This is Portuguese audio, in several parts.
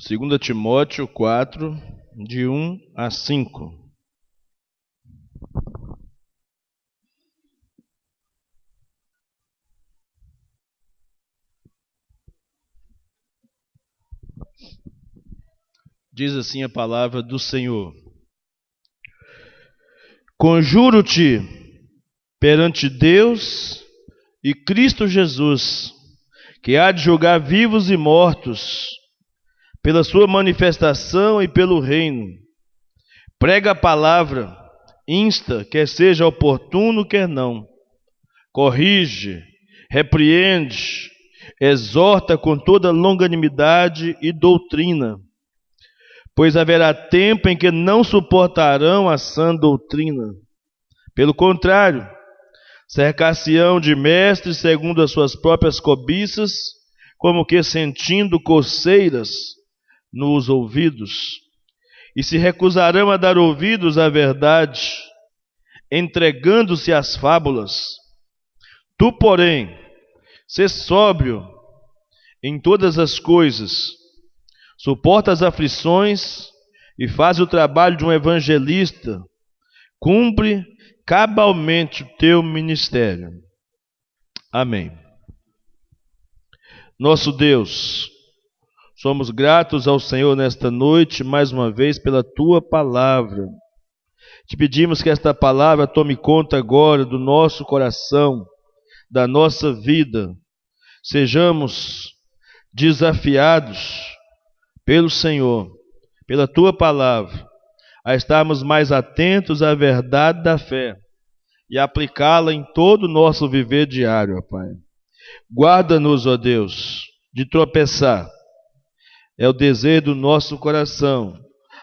2 Timóteo 4, de 1 a 5. Diz assim a palavra do Senhor: Conjuro-te perante Deus e Cristo Jesus, que há de julgar vivos e mortos, pela sua manifestação e pelo reino. Prega a palavra, insta, quer seja oportuno, quer não. Corrige, repreende, exorta com toda longanimidade e doutrina. Pois haverá tempo em que não suportarão a sã doutrina. Pelo contrário, cercar-se-ão de mestres segundo as suas próprias cobiças, como que sentindo coceiras nos ouvidos, e se recusarão a dar ouvidos à verdade, entregando-se às fábulas. Tu, porém, sê sóbrio em todas as coisas, suporta as aflições e faz o trabalho de um evangelista, cumpre cabalmente o teu ministério. Amém. Nosso Deus, somos gratos ao Senhor nesta noite, mais uma vez, pela Tua palavra. Te pedimos que esta palavra tome conta agora do nosso coração, da nossa vida. Sejamos desafiados pelo Senhor, pela Tua palavra, a estarmos mais atentos à verdade da fé e aplicá-la em todo o nosso viver diário, ó Pai. Guarda-nos, ó Deus, de tropeçar. É o desejo do nosso coração.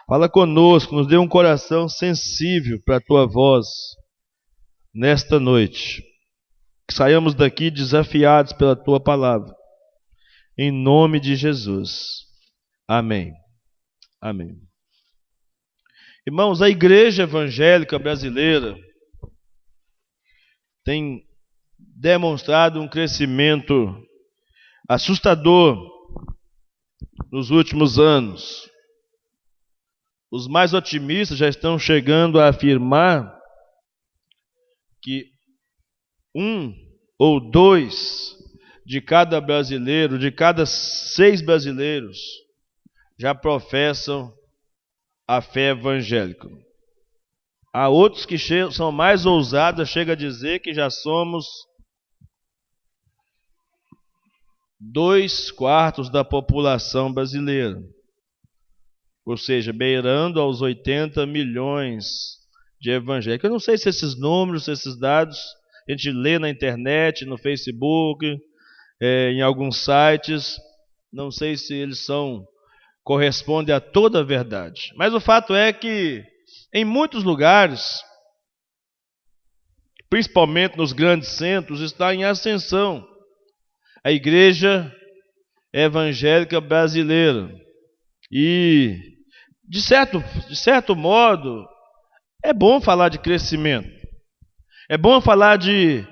Fala conosco, nos dê um coração sensível para a Tua voz nesta noite. Que saiamos daqui desafiados pela Tua palavra. Em nome de Jesus. Amém. Amém. Irmãos, a igreja evangélica brasileira tem demonstrado um crescimento assustador nos últimos anos. Os mais otimistas já estão chegando a afirmar que 1 ou 2 de cada brasileiro, de cada 6 brasileiros, já professam a fé evangélica. Há outros que são mais ousados, chega a dizer que já somos 2/4 da população brasileira, ou seja, beirando aos 80 milhões de evangélicos. Eu não sei se esses números, se esses dados, a gente lê na internet, no Facebook, em alguns sites, não sei se eles correspondem a toda a verdade. Mas o fato é que em muitos lugares, principalmente nos grandes centros, está em ascensão a igreja evangélica brasileira. E, de certo modo, é bom falar de crescimento. É bom falar de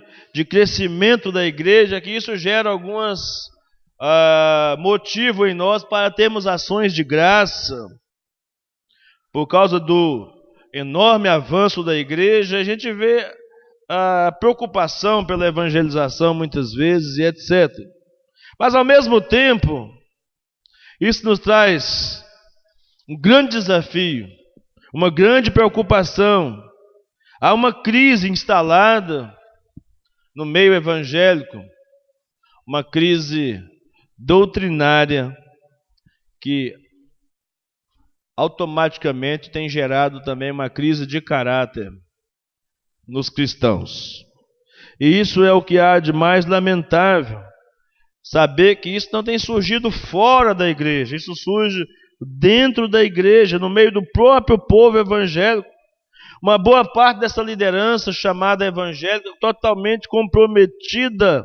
crescimento da igreja, que isso gera algumas motivos em nós para termos ações de graça. Por causa do enorme avanço da igreja, a gente vê a preocupação pela evangelização muitas vezes e etc. Mas ao mesmo tempo, isso nos traz um grande desafio, uma grande preocupação. Há uma crise instalada no meio evangélico, uma crise doutrinária que automaticamente tem gerado também uma crise de caráter nos cristãos. E isso é o que há de mais lamentável, saber que isso não tem surgido fora da igreja, isso surge dentro da igreja, no meio do próprio povo evangélico. Uma boa parte dessa liderança chamada evangélica totalmente comprometida,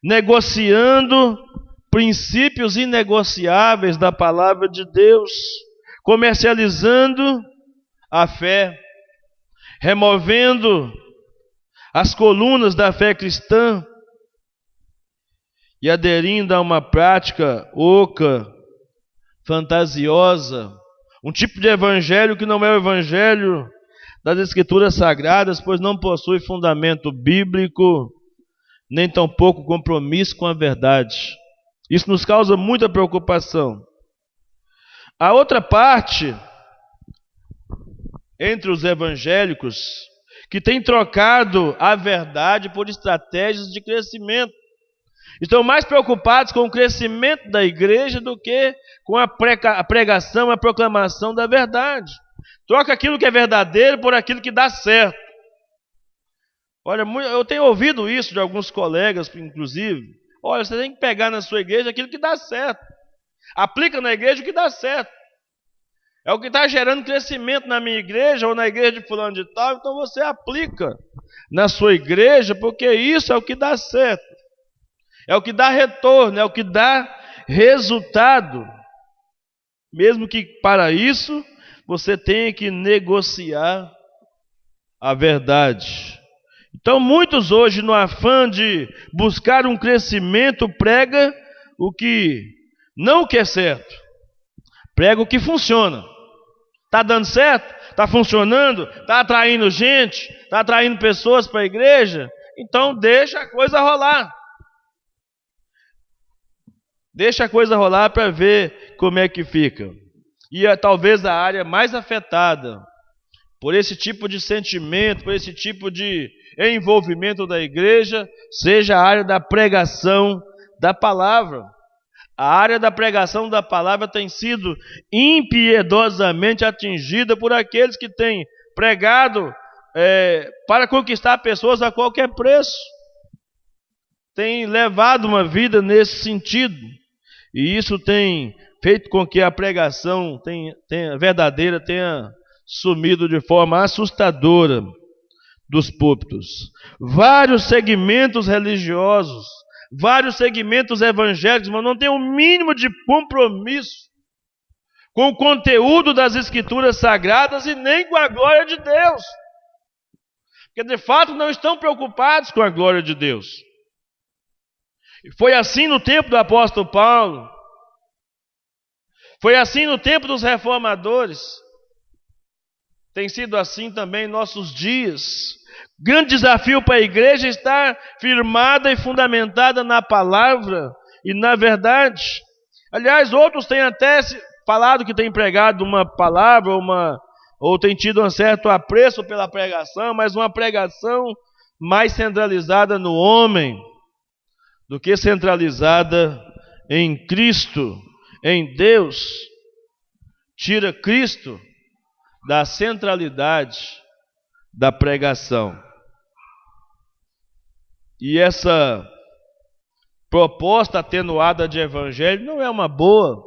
negociando princípios inegociáveis da palavra de Deus, comercializando a fé, removendo as colunas da fé cristã e aderindo a uma prática oca, fantasiosa, um tipo de evangelho que não é o evangelho das Escrituras Sagradas, pois não possui fundamento bíblico, nem tampouco compromisso com a verdade. Isso nos causa muita preocupação. A outra parte, entre os evangélicos, que tem trocado a verdade por estratégias de crescimento. Estão mais preocupados com o crescimento da igreja do que com a pregação, a proclamação da verdade. Troca aquilo que é verdadeiro por aquilo que dá certo. Olha, eu tenho ouvido isso de alguns colegas, inclusive. Olha, você tem que pegar na sua igreja aquilo que dá certo. Aplica na igreja o que dá certo. É o que está gerando crescimento na minha igreja ou na igreja de fulano de tal, então você aplica na sua igreja, porque isso é o que dá certo. É o que dá retorno, é o que dá resultado. Mesmo que para isso você tenha que negociar a verdade. Então muitos hoje, no afã de buscar um crescimento, prega o que não o que é certo. Prega o que funciona. Está dando certo? Está funcionando? Está atraindo gente? Está atraindo pessoas para a igreja? Então deixa a coisa rolar. Deixa a coisa rolar para ver como é que fica. E talvez a área mais afetada por esse tipo de sentimento, por esse tipo de envolvimento da igreja, seja a área da pregação da palavra. A área da pregação da palavra tem sido impiedosamente atingida por aqueles que têm pregado para conquistar pessoas a qualquer preço. Tem levado uma vida nesse sentido. E isso tem feito com que a pregação verdadeira tenha sumido de forma assustadora dos púlpitos. Vários segmentos religiosos, vários segmentos evangélicos, mas não tem o mínimo de compromisso com o conteúdo das Escrituras Sagradas e nem com a glória de Deus. Porque de fato não estão preocupados com a glória de Deus. E foi assim no tempo do apóstolo Paulo. Foi assim no tempo dos reformadores. Tem sido assim também em nossos dias. Grande desafio para a igreja é estar firmada e fundamentada na palavra e na verdade. Aliás, outros têm até falado que têm pregado uma palavra, ou têm tido um certo apreço pela pregação, mas uma pregação mais centralizada no homem do que centralizada em Cristo, em Deus. Tira Cristo da centralidade da pregação. E essa proposta atenuada de evangelho não é uma boa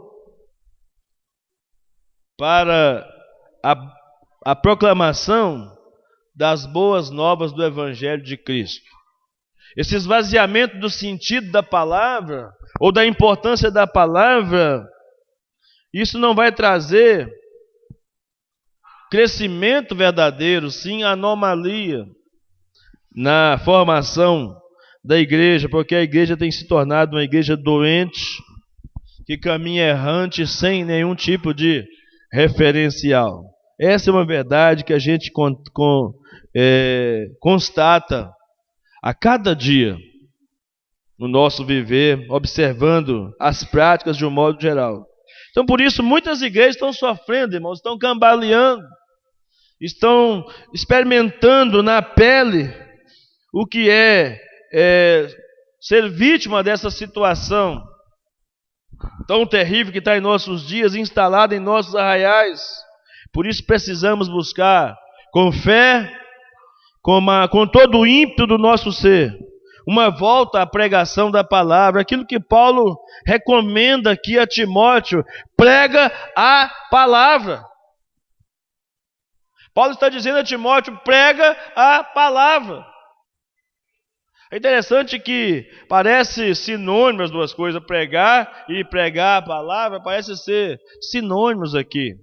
para a proclamação das boas novas do evangelho de Cristo. Esse esvaziamento do sentido da palavra, ou da importância da palavra, isso não vai trazer crescimento verdadeiro, sim anomalia na formação da igreja, porque a igreja tem se tornado uma igreja doente, que caminha errante, sem nenhum tipo de referencial. Essa é uma verdade que a gente constata a cada dia no nosso viver, observando as práticas de um modo geral. Então, por isso, muitas igrejas estão sofrendo, irmãos, estão cambaleando, estão experimentando na pele o que é ser vítima dessa situação tão terrível que está em nossos dias, instalada em nossos arraiais. Por isso precisamos buscar com fé, com todo o ímpeto do nosso ser, uma volta à pregação da palavra, aquilo que Paulo recomenda aqui a Timóteo: prega a palavra. Paulo está dizendo a Timóteo: prega a palavra. É interessante que parece sinônimo as duas coisas, pregar e pregar a palavra, parece ser sinônimos aqui,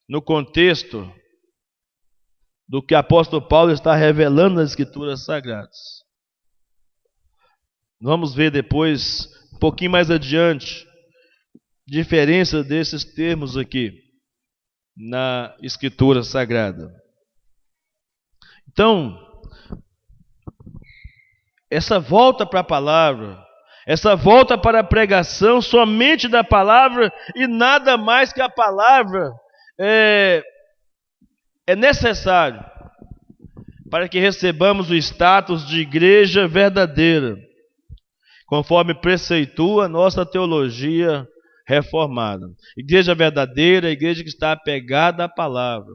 no contexto do que o apóstolo Paulo está revelando nas Escrituras Sagradas. Vamos ver depois, um pouquinho mais adiante, diferença desses termos aqui na Escritura Sagrada. Então, essa volta para a palavra, essa volta para a pregação somente da palavra e nada mais que a palavra é necessário para que recebamos o status de igreja verdadeira, conforme preceitua a nossa teologia reformada. Igreja verdadeira, igreja que está apegada à palavra,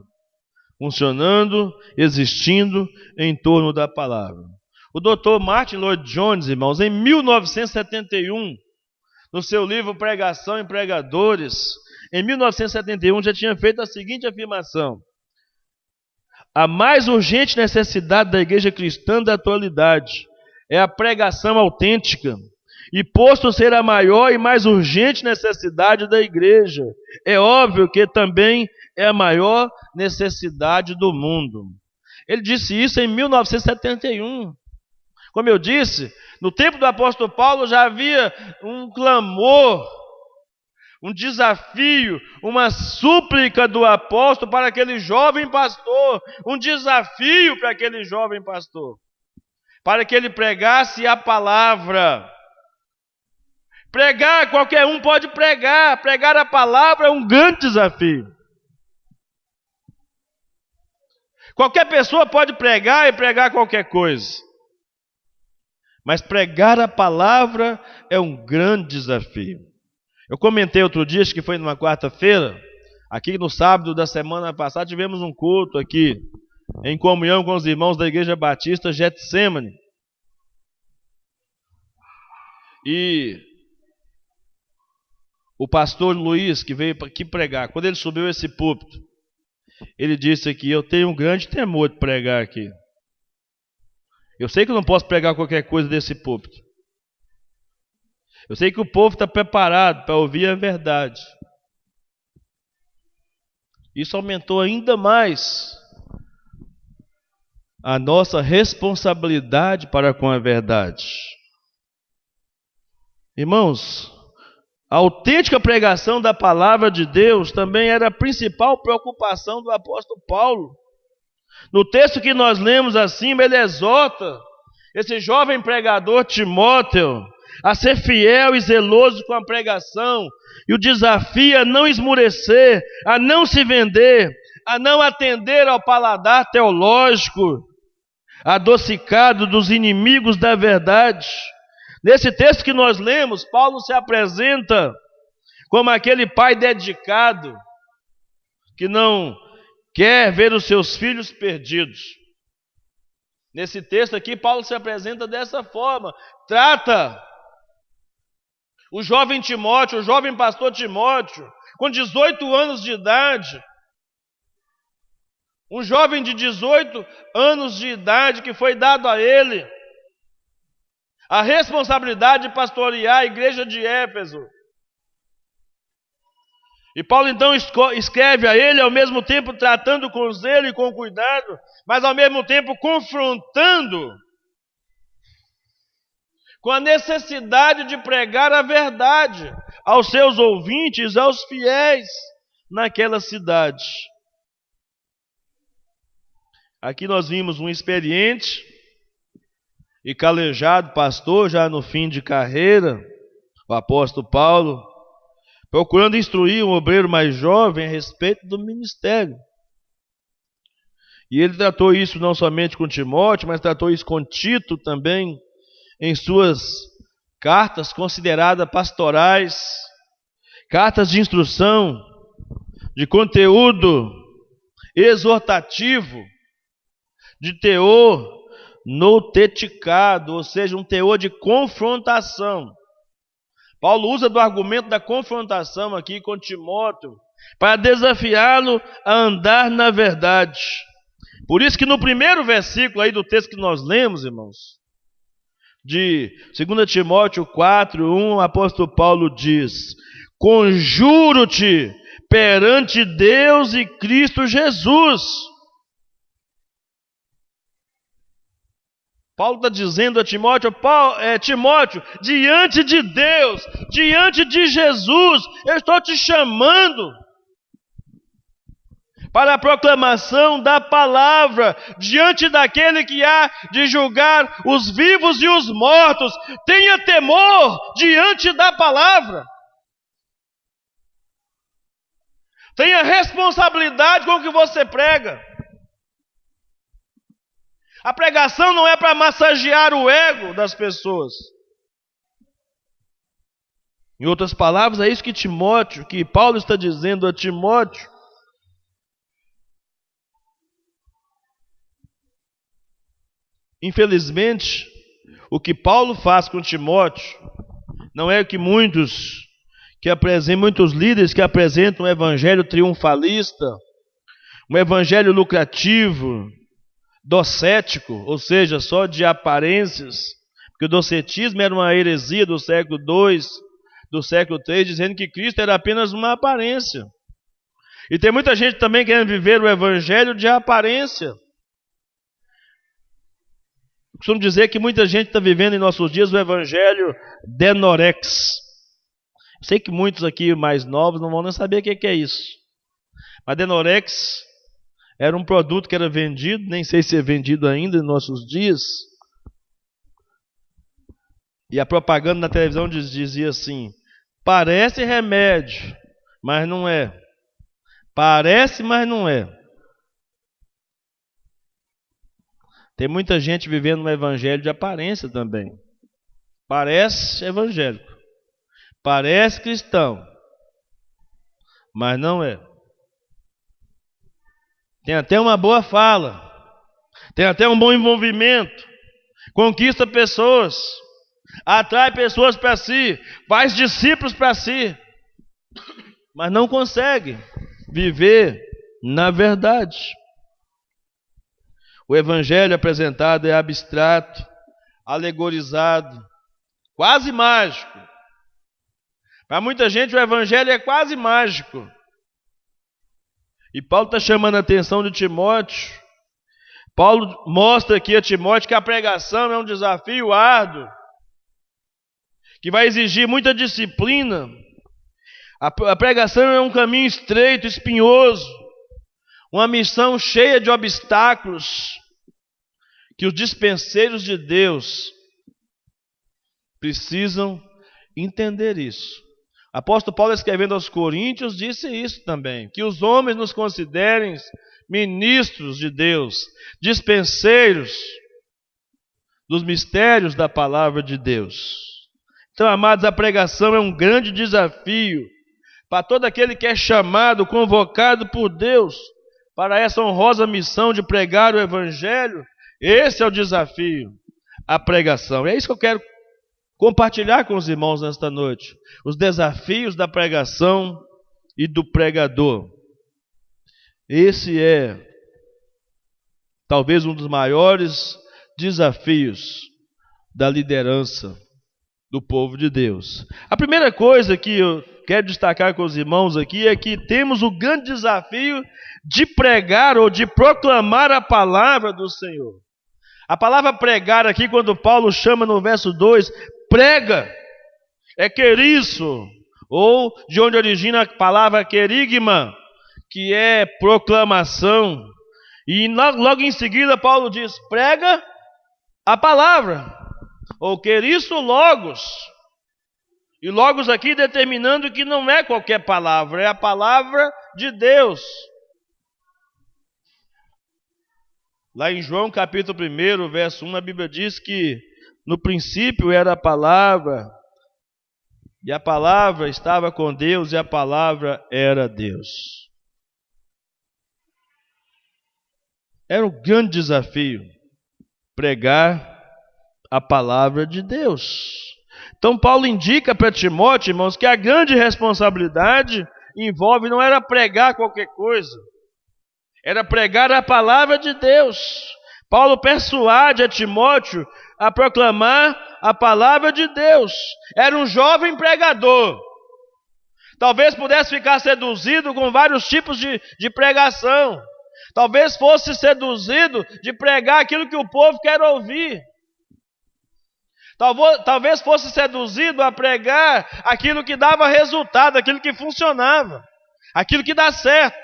funcionando, existindo em torno da palavra. O Dr. Martin Lloyd-Jones, irmãos, em 1971, no seu livro Pregação e Pregadores, em 1971 já tinha feito a seguinte afirmação: a mais urgente necessidade da igreja cristã da atualidade é a pregação autêntica, e posto ser a maior e mais urgente necessidade da igreja, é óbvio que também é a maior necessidade do mundo. Ele disse isso em 1971. Como eu disse, no tempo do apóstolo Paulo já havia um clamor, um desafio, uma súplica do apóstolo para aquele jovem pastor, um desafio para aquele jovem pastor, para que ele pregasse a palavra. Pregar, qualquer um pode pregar, pregar a palavra é um grande desafio. Qualquer pessoa pode pregar e pregar qualquer coisa. Mas pregar a palavra é um grande desafio. Eu comentei outro dia, acho que foi numa quarta-feira, aqui no sábado da semana passada, tivemos um culto aqui, em comunhão com os irmãos da Igreja Batista Getsemane. E o pastor Luiz, que veio aqui pregar, quando ele subiu esse púlpito, ele disse aqui: eu tenho um grande temor de pregar aqui. Eu sei que eu não posso pregar qualquer coisa desse púlpito. Eu sei que o povo está preparado para ouvir a verdade. Isso aumentou ainda mais a nossa responsabilidade para com a verdade. Irmãos, a autêntica pregação da palavra de Deus também era a principal preocupação do apóstolo Paulo. No texto que nós lemos acima, ele exorta esse jovem pregador Timóteo a ser fiel e zeloso com a pregação, e o desafia a não esmurecer, a não se vender, a não atender ao paladar teológico adocicado dos inimigos da verdade. Nesse texto que nós lemos, Paulo se apresenta como aquele pai dedicado que não quer ver os seus filhos perdidos. Nesse texto aqui, Paulo se apresenta dessa forma, trata o jovem Timóteo, o jovem pastor Timóteo, com 18 anos de idade, um jovem de 18 anos de idade que foi dado a ele a responsabilidade de pastorear a igreja de Éfeso. E Paulo então escreve a ele, ao mesmo tempo tratando com zelo e com cuidado, mas ao mesmo tempo confrontando com a necessidade de pregar a verdade aos seus ouvintes, aos fiéis naquela cidade. Aqui nós vimos um experiente e calejado pastor, já no fim de carreira, o apóstolo Paulo, procurando instruir um obreiro mais jovem a respeito do ministério. E ele tratou isso não somente com Timóteo, mas tratou isso com Tito também, em suas cartas consideradas pastorais, cartas de instrução, de conteúdo exortativo, de teor nouteticado, ou seja, um teor de confrontação. Paulo usa do argumento da confrontação aqui com Timóteo para desafiá-lo a andar na verdade. Por isso que no primeiro versículo aí do texto que nós lemos, irmãos, de 2 Timóteo 4:1, o apóstolo Paulo diz: conjuro-te perante Deus e Cristo Jesus. Paulo está dizendo a Timóteo, Timóteo, diante de Deus, diante de Jesus, eu estou te chamando para a proclamação da palavra, diante daquele que há de julgar os vivos e os mortos. Tenha temor diante da palavra. Tenha responsabilidade com o que você prega. A pregação não é para massagear o ego das pessoas. Em outras palavras, é isso que Paulo está dizendo a Timóteo. Infelizmente, o que Paulo faz com Timóteo não é o que muitos líderes que apresentam um evangelho triunfalista, um evangelho lucrativo, docético, ou seja, só de aparências, porque o docetismo era uma heresia do século II, do século III, dizendo que Cristo era apenas uma aparência. E tem muita gente também querendo viver o evangelho de aparência. Eu costumo dizer que muita gente está vivendo em nossos dias o evangelho denorex. Eu sei que muitos aqui mais novos não vão nem saber o que é isso. Mas denorex era um produto que era vendido, nem sei se é vendido ainda em nossos dias. E a propaganda na televisão dizia assim: parece remédio, mas não é. Parece, mas não é. Tem muita gente vivendo um evangelho de aparência também. Parece evangélico, parece cristão, mas não é. Tem até uma boa fala, tem até um bom envolvimento, conquista pessoas, atrai pessoas para si, faz discípulos para si, mas não consegue viver na verdade. O evangelho apresentado é abstrato, alegorizado, quase mágico. Para muita gente o evangelho é quase mágico. E Paulo está chamando a atenção de Timóteo. Paulo mostra aqui a Timóteo que a pregação é um desafio árduo, que vai exigir muita disciplina. A pregação é um caminho estreito, espinhoso, uma missão cheia de obstáculos, que os dispenseiros de Deus precisam entender isso. O apóstolo Paulo, escrevendo aos Coríntios, disse isso também, que os homens nos considerem ministros de Deus, dispenseiros dos mistérios da palavra de Deus. Então, amados, a pregação é um grande desafio para todo aquele que é chamado, convocado por Deus para essa honrosa missão de pregar o evangelho. Esse é o desafio, a pregação. É isso que eu quero compartilhar com os irmãos nesta noite. Os desafios da pregação e do pregador. Esse é talvez um dos maiores desafios da liderança do povo de Deus. A primeira coisa que eu quero destacar com os irmãos aqui é que temos o grande desafio de pregar ou de proclamar a palavra do Senhor. A palavra pregar aqui, quando Paulo chama no verso 2, prega, é queriço, ou de onde origina a palavra querigma, que é proclamação. E logo em seguida Paulo diz, prega a palavra, ou queriço logos. E logos aqui determinando que não é qualquer palavra, é a palavra de Deus. Lá em João capítulo 1, verso 1, a Bíblia diz que no princípio era a palavra, e a palavra estava com Deus, e a palavra era Deus. Era um grande desafio pregar a palavra de Deus. Então Paulo indica para Timóteo, irmãos, que a grande responsabilidade envolve, não era pregar qualquer coisa, era pregar a palavra de Deus. Paulo persuade a Timóteo a proclamar a palavra de Deus. Era um jovem pregador. Talvez pudesse ficar seduzido com vários tipos de pregação. Talvez fosse seduzido de pregar aquilo que o povo quer ouvir. Talvez fosse seduzido a pregar aquilo que dava resultado, aquilo que funcionava, aquilo que dá certo,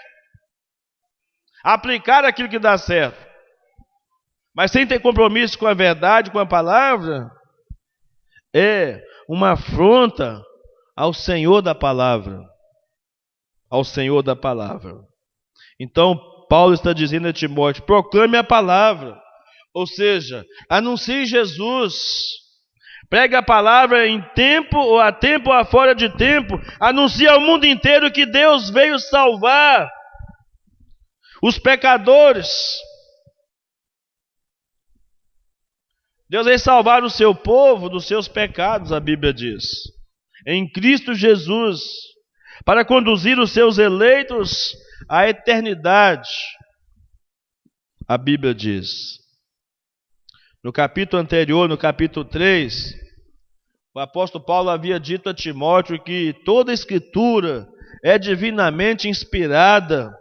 aplicar aquilo que dá certo. Mas sem ter compromisso com a verdade, com a palavra, é uma afronta ao Senhor da palavra. Ao Senhor da palavra. Então, Paulo está dizendo a Timóteo: proclame a palavra, ou seja, anuncie Jesus. Pregue a palavra em tempo ou a tempo ou a fora de tempo. Anuncie ao mundo inteiro que Deus veio salvar os pecadores. Deus veio salvar o seu povo dos seus pecados, a Bíblia diz, em Cristo Jesus, para conduzir os seus eleitos à eternidade, a Bíblia diz. No capítulo anterior, no capítulo 3, o apóstolo Paulo havia dito a Timóteo que toda a Escritura é divinamente inspirada,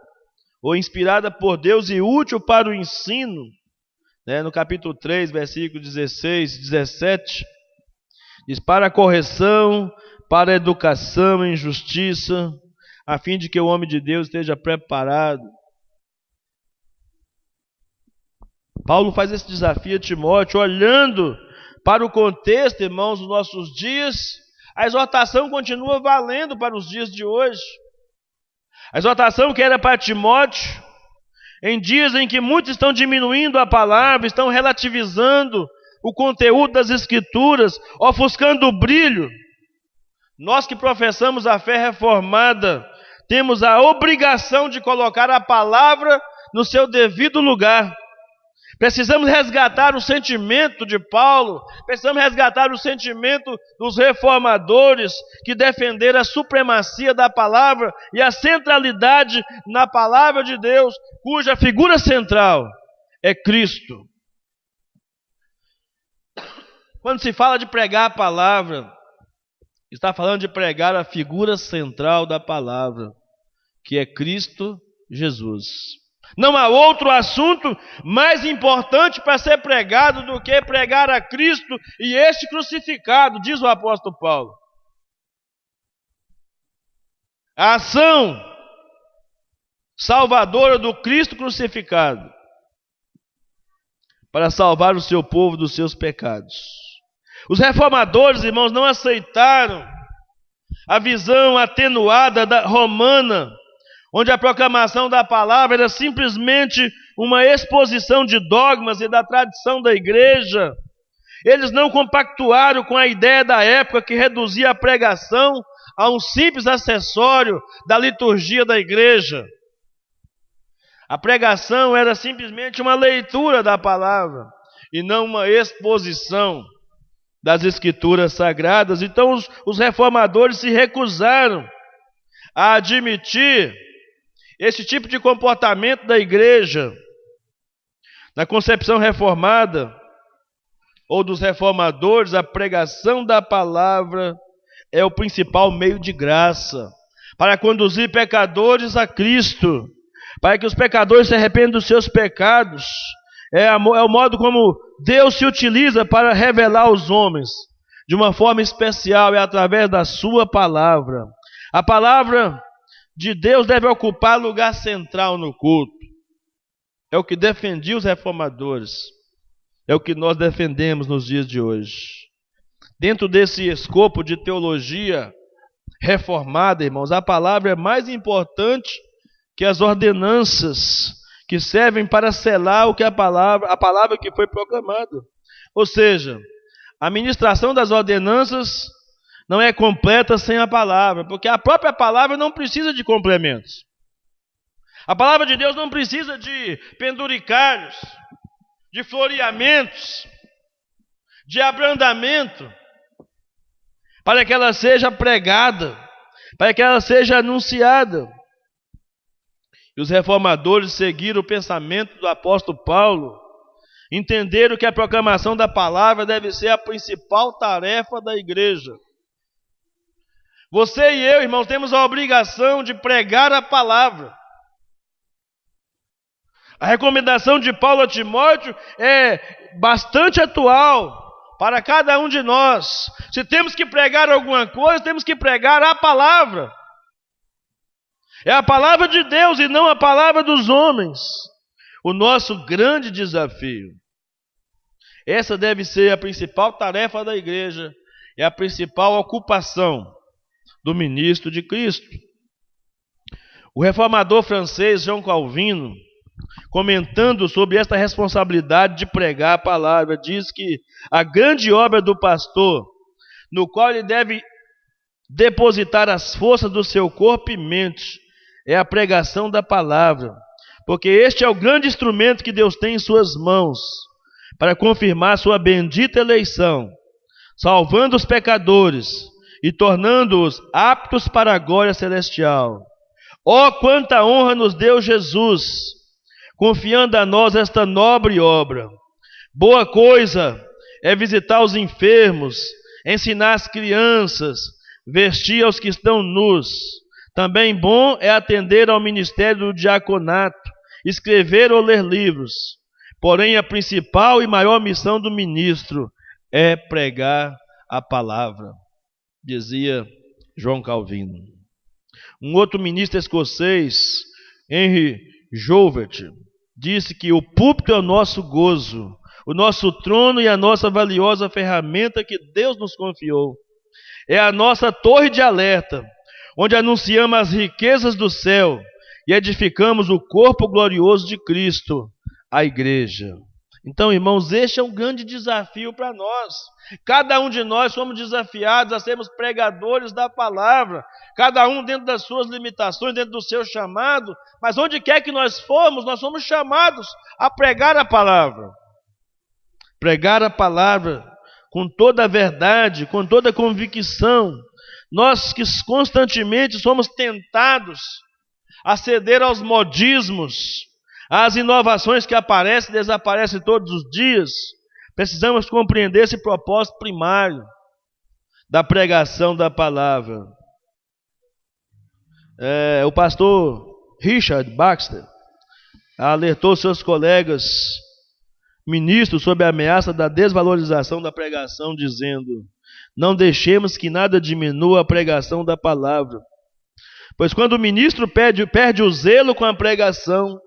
ou inspirada por Deus e útil para o ensino. No capítulo 3, versículo 16, 17, diz: para a correção, para a educação em justiça, a fim de que o homem de Deus esteja preparado. Paulo faz esse desafio a Timóteo, olhando para o contexto, irmãos, dos nossos dias. A exortação continua valendo para os dias de hoje. A exortação que era para Timóteo, em dias em que muitos estão diminuindo a palavra, estão relativizando o conteúdo das Escrituras, ofuscando o brilho. Nós que professamos a fé reformada, temos a obrigação de colocar a palavra no seu devido lugar. Precisamos resgatar o sentimento de Paulo, precisamos resgatar o sentimento dos reformadores que defenderam a supremacia da palavra e a centralidade na palavra de Deus, cuja figura central é Cristo. Quando se fala de pregar a palavra, está falando de pregar a figura central da palavra, que é Cristo Jesus. Não há outro assunto mais importante para ser pregado do que pregar a Cristo e este crucificado, diz o apóstolo Paulo. A ação salvadora do Cristo crucificado para salvar o seu povo dos seus pecados. Os reformadores, irmãos, não aceitaram a visão atenuada romana, onde a proclamação da palavra era simplesmente uma exposição de dogmas e da tradição da igreja. Eles não compactuaram com a ideia da época que reduzia a pregação a um simples acessório da liturgia da igreja. A pregação era simplesmente uma leitura da palavra e não uma exposição das Escrituras sagradas. Então os reformadores se recusaram a admitir esse tipo de comportamento da igreja. Na concepção reformada, ou dos reformadores, a pregação da palavra é o principal meio de graça para conduzir pecadores a Cristo, para que os pecadores se arrependam dos seus pecados. É o modo como Deus se utiliza para revelar aos homens, de uma forma especial, é através da sua palavra. A palavra de Deus deve ocupar lugar central no culto. É o que defendia os reformadores. É o que nós defendemos nos dias de hoje. Dentro desse escopo de teologia reformada, irmãos, a palavra é mais importante que as ordenanças que servem para selar o que a palavra que foi proclamada. Ou seja, a ministração das ordenanças não é completa sem a palavra, porque a própria palavra não precisa de complementos. A palavra de Deus não precisa de penduricalhos, de floreamentos, de abrandamento, para que ela seja pregada, para que ela seja anunciada. E os reformadores seguiram o pensamento do apóstolo Paulo, entenderam que a proclamação da palavra deve ser a principal tarefa da igreja. Você e eu, irmãos, temos a obrigação de pregar a palavra. A recomendação de Paulo a Timóteo é bastante atual para cada um de nós. Se temos que pregar alguma coisa, temos que pregar a palavra. É a palavra de Deus e não a palavra dos homens. O nosso grande desafio. Essa deve ser a principal tarefa da igreja, é a principal ocupação do ministro de Cristo. O reformador francês João Calvino, comentando sobre esta responsabilidade de pregar a palavra, diz que a grande obra do pastor, no qual ele deve depositar as forças do seu corpo e mente, é a pregação da palavra, porque este é o grande instrumento que Deus tem em suas mãos para confirmar sua bendita eleição, salvando os pecadores e tornando-os aptos para a glória celestial. Oh, quanta honra nos deu Jesus, confiando a nós esta nobre obra. Boa coisa é visitar os enfermos, ensinar as crianças, vestir aos que estão nus. Também bom é atender ao ministério do diaconato, escrever ou ler livros. Porém, a principal e maior missão do ministro é pregar a palavra, dizia João Calvino. Um outro ministro escocês, Henry Jouvert, disse que o púlpito é o nosso gozo, o nosso trono e a nossa valiosa ferramenta que Deus nos confiou. É a nossa torre de alerta, onde anunciamos as riquezas do céu e edificamos o corpo glorioso de Cristo, a igreja. Então, irmãos, este é um grande desafio para nós. Cada um de nós somos desafiados a sermos pregadores da palavra, cada um dentro das suas limitações, dentro do seu chamado, mas onde quer que nós formos, nós somos chamados a pregar a palavra. Pregar a palavra com toda a verdade, com toda a convicção. Nós que constantemente somos tentados a ceder aos modismos, às inovações que aparecem e desaparecem todos os dias, precisamos compreender esse propósito primário da pregação da palavra. O pastor Richard Baxter alertou seus colegas ministros sobre a ameaça da desvalorização da pregação, dizendo: não deixemos que nada diminua a pregação da palavra, pois quando o ministro perde o zelo com a pregação,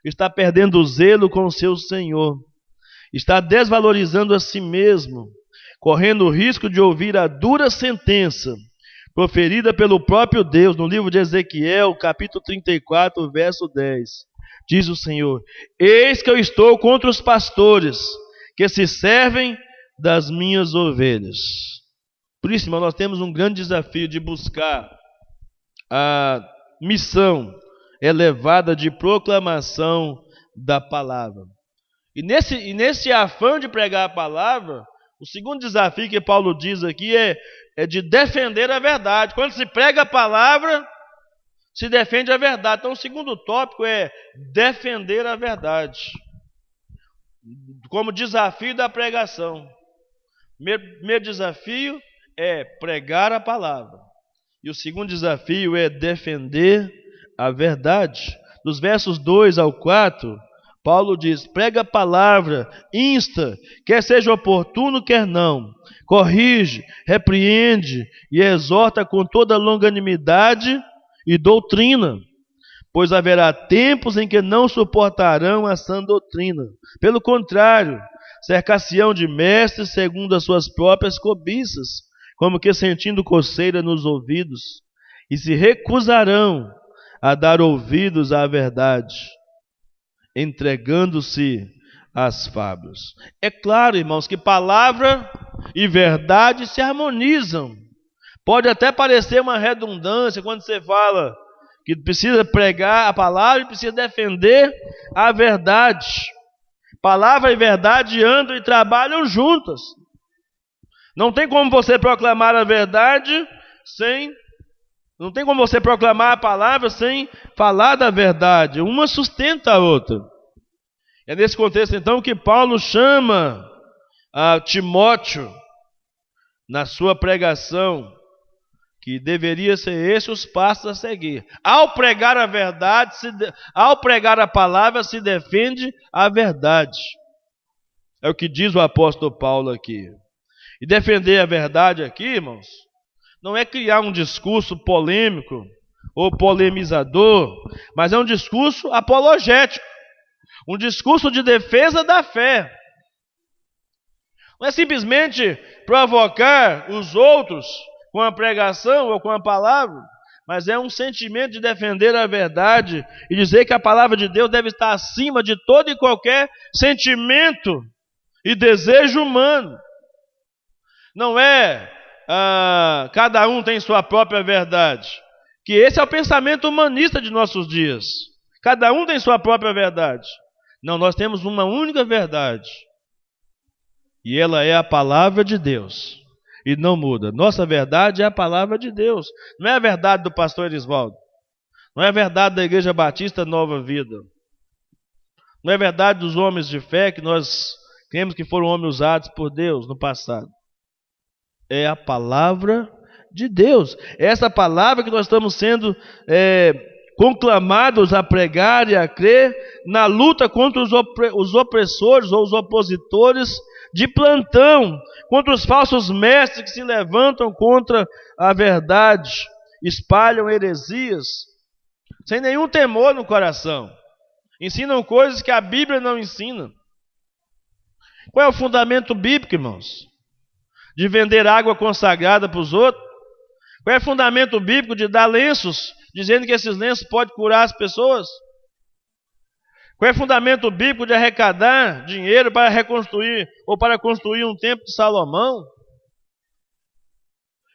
está perdendo o zelo com o seu Senhor, está desvalorizando a si mesmo, correndo o risco de ouvir a dura sentença proferida pelo próprio Deus no livro de Ezequiel, capítulo 34, verso 10. Diz o Senhor: eis que eu estou contra os pastores que se servem das minhas ovelhas. Por isso, irmão, nós temos um grande desafio de buscar a missão elevada de proclamação da palavra. E nesse afã de pregar a palavra, o segundo desafio que Paulo diz aqui é de defender a verdade. Quando se prega a palavra, se defende a verdade. Então o segundo tópico é defender a verdade, como desafio da pregação. Primeiro desafio é pregar a palavra, e o segundo desafio é defender a verdade. Dos versos 2 ao 4, Paulo diz: prega a palavra, insta, quer seja oportuno, quer não, corrige, repreende e exorta com toda longanimidade e doutrina, pois haverá tempos em que não suportarão a sã doutrina. Pelo contrário, cercar-se-ão de mestres segundo as suas próprias cobiças, como que sentindo coceira nos ouvidos, e se recusarão a dar ouvidos à verdade, entregando-se às fábulas. É claro, irmãos, que palavra e verdade se harmonizam. Pode até parecer uma redundância quando você fala que precisa pregar a palavra e precisa defender a verdade. Palavra e verdade andam e trabalham juntas. Não tem como você proclamar a verdade não tem como você proclamar a palavra sem falar da verdade. Uma sustenta a outra. É nesse contexto, então, que Paulo chama a Timóteo, na sua pregação, que deveria ser esses os passos a seguir. Ao pregar a verdade, ao pregar a palavra, se defende a verdade. É o que diz o apóstolo Paulo aqui. E defender a verdade aqui, irmãos, não é criar um discurso polêmico ou polemizador, mas é um discurso apologético, um discurso de defesa da fé. Não é simplesmente provocar os outros com a pregação ou com a palavra, mas é um sentimento de defender a verdade e dizer que a palavra de Deus deve estar acima de todo e qualquer sentimento e desejo humano. Não é cada um tem sua própria verdade, que esse é o pensamento humanista de nossos dias. Cada um tem sua própria verdade. Não, nós temos uma única verdade, e ela é a palavra de Deus, e não muda. Nossa verdade é a palavra de Deus, não é a verdade do pastor Erisvaldo, não é a verdade da Igreja Batista Nova Vida, não é a verdade dos homens de fé que nós cremos que foram homens usados por Deus no passado. É a palavra de Deus, é essa palavra que nós estamos sendo conclamados a pregar e a crer na luta contra os opressores ou os opositores de plantão, contra os falsos mestres que se levantam contra a verdade, espalham heresias, sem nenhum temor no coração, ensinam coisas que a Bíblia não ensina. Qual é o fundamento bíblico, irmãos? De vender água consagrada para os outros? Qual é o fundamento bíblico de dar lenços, dizendo que esses lenços podem curar as pessoas? Qual é o fundamento bíblico de arrecadar dinheiro para reconstruir ou para construir um templo de Salomão?